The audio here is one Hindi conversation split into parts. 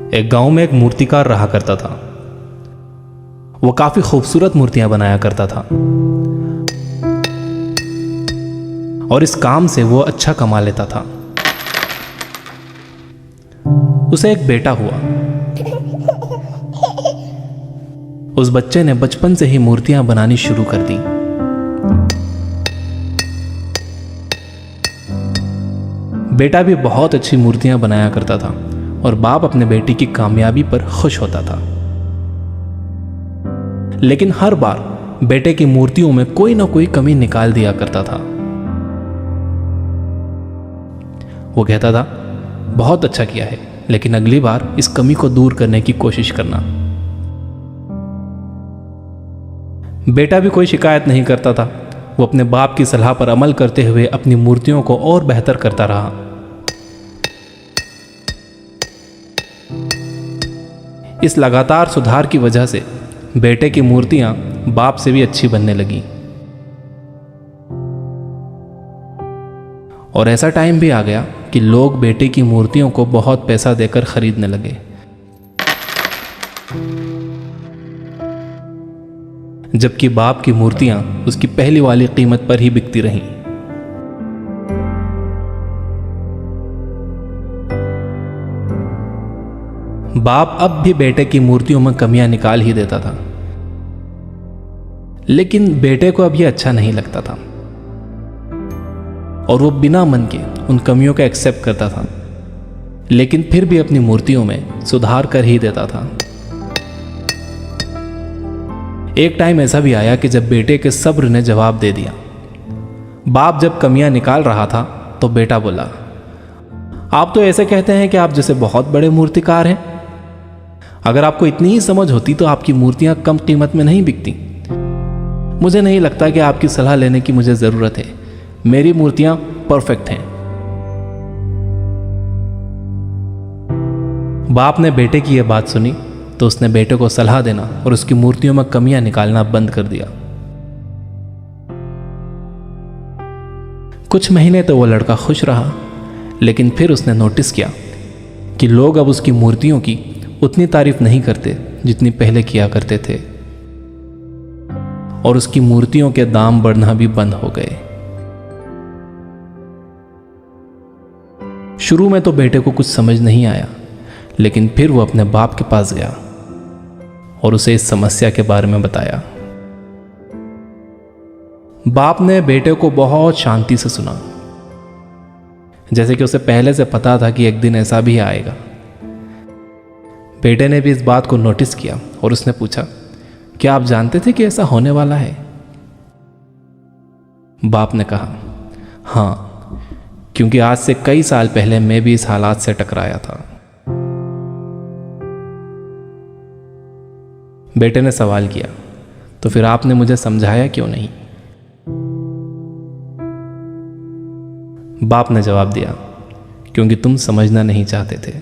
एक गांव में एक मूर्तिकार रहा करता था। वो काफी खूबसूरत मूर्तियां बनाया करता था और इस काम से वो अच्छा कमा लेता था। उसे एक बेटा हुआ। उस बच्चे ने बचपन से ही मूर्तियां बनानी शुरू कर दी। बेटा भी बहुत अच्छी मूर्तियां बनाया करता था और बाप अपने बेटे की कामयाबी पर खुश होता था। लेकिन हर बार बेटे की मूर्तियों में कोई ना कोई कमी निकाल दिया करता था। वो कहता था, बहुत अच्छा किया है, लेकिन अगली बार इस कमी को दूर करने की कोशिश करना। बेटा भी कोई शिकायत नहीं करता था। वो अपने बाप की सलाह पर अमल करते हुए अपनी मूर्तियों को और बेहतर करता रहा। इस लगातार सुधार की वजह से बेटे की मूर्तियां बाप से भी अच्छी बनने लगी। और ऐसा टाइम भी आ गया कि लोग बेटे की मूर्तियों को बहुत पैसा देकर खरीदने लगे। जबकि बाप की मूर्तियां उसकी पहली वाली कीमत पर ही बिकती रहीं। बाप अब भी बेटे की मूर्तियों में कमियां निकाल ही देता था, लेकिन बेटे को अब यह अच्छा नहीं लगता था और वो बिना मन के उन कमियों का एक्सेप्ट करता था, लेकिन फिर भी अपनी मूर्तियों में सुधार कर ही देता था। एक टाइम ऐसा भी आया कि जब बेटे के सब्र ने जवाब दे दिया। बाप जब कमियां निकाल रहा था तो बेटा बोला, आप तो ऐसे कहते हैं कि आप जैसे बहुत बड़े मूर्तिकार हैं। अगर आपको इतनी ही समझ होती तो आपकी मूर्तियां कम कीमत में नहीं बिकती। मुझे नहीं लगता कि आपकी सलाह लेने की मुझे जरूरत है। मेरी मूर्तियां परफेक्ट हैं। बाप ने बेटे की यह बात सुनी तो उसने बेटे को सलाह देना और उसकी मूर्तियों में कमियां निकालना बंद कर दिया। कुछ महीने तो वो लड़का खुश रहा, लेकिन फिर उसने नोटिस किया कि लोग अब उसकी मूर्तियों की उतनी तारीफ नहीं करते जितनी पहले किया करते थे और उसकी मूर्तियों के दाम बढ़ना भी बंद हो गए। शुरू में तो बेटे को कुछ समझ नहीं आया, लेकिन फिर वो अपने बाप के पास गया और उसे इस समस्या के बारे में बताया। बाप ने बेटे को बहुत शांति से सुना, जैसे कि उसे पहले से पता था कि एक दिन ऐसा भी आएगा। बेटे ने भी इस बात को नोटिस किया और उसने पूछा, क्या आप जानते थे कि ऐसा होने वाला है? बाप ने कहा, हाँ, क्योंकि आज से कई साल पहले मैं भी इस हालात से टकराया था। बेटे ने सवाल किया, तो फिर आपने मुझे समझाया क्यों नहीं? बाप ने जवाब दिया, क्योंकि तुम समझना नहीं चाहते थे।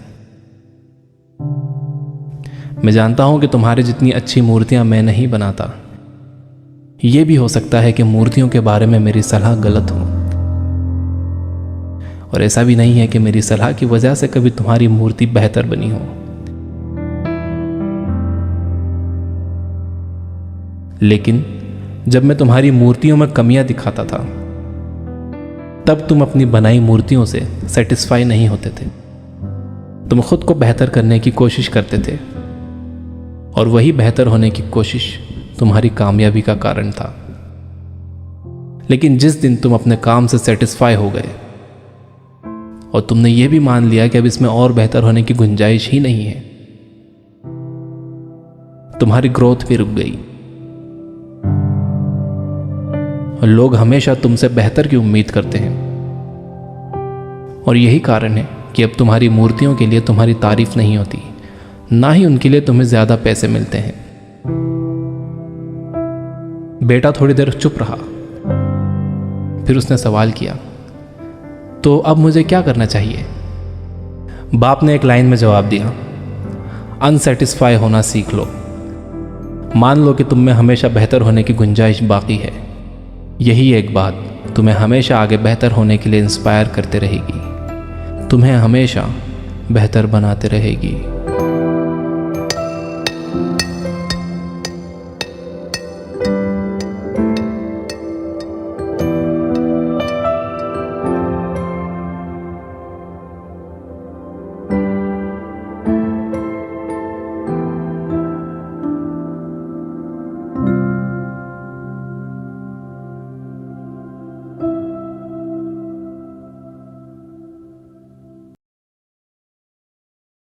मैं जानता हूं कि तुम्हारे जितनी अच्छी मूर्तियां मैं नहीं बनाता। यह भी हो सकता है कि मूर्तियों के बारे में मेरी सलाह गलत हो, और ऐसा भी नहीं है कि मेरी सलाह की वजह से कभी तुम्हारी मूर्ति बेहतर बनी हो। लेकिन जब मैं तुम्हारी मूर्तियों में कमियां दिखाता था, तब तुम अपनी बनाई मूर्तियों से सेटिस्फाई नहीं होते थे। तुम खुद को बेहतर करने की कोशिश करते थे और वही बेहतर होने की कोशिश तुम्हारी कामयाबी का कारण था। लेकिन जिस दिन तुम अपने काम से सेटिस्फाई हो गए और तुमने यह भी मान लिया कि अब इसमें और बेहतर होने की गुंजाइश ही नहीं है, तुम्हारी ग्रोथ भी रुक गई और लोग हमेशा तुमसे बेहतर की उम्मीद करते हैं। और यही कारण है कि अब तुम्हारी मूर्तियों के लिए तुम्हारी तारीफ नहीं होती, ना ही उनके लिए तुम्हें ज्यादा पैसे मिलते हैं। बेटा थोड़ी देर चुप रहा, फिर उसने सवाल किया, तो अब मुझे क्या करना चाहिए? बाप ने एक लाइन में जवाब दिया, अनसेटिस्फाई होना सीख लो। मान लो कि तुम में हमेशा बेहतर होने की गुंजाइश बाकी है। यही एक बात तुम्हें हमेशा आगे बेहतर होने के लिए इंस्पायर करते रहेगी, तुम्हें हमेशा बेहतर बनाते रहेगी।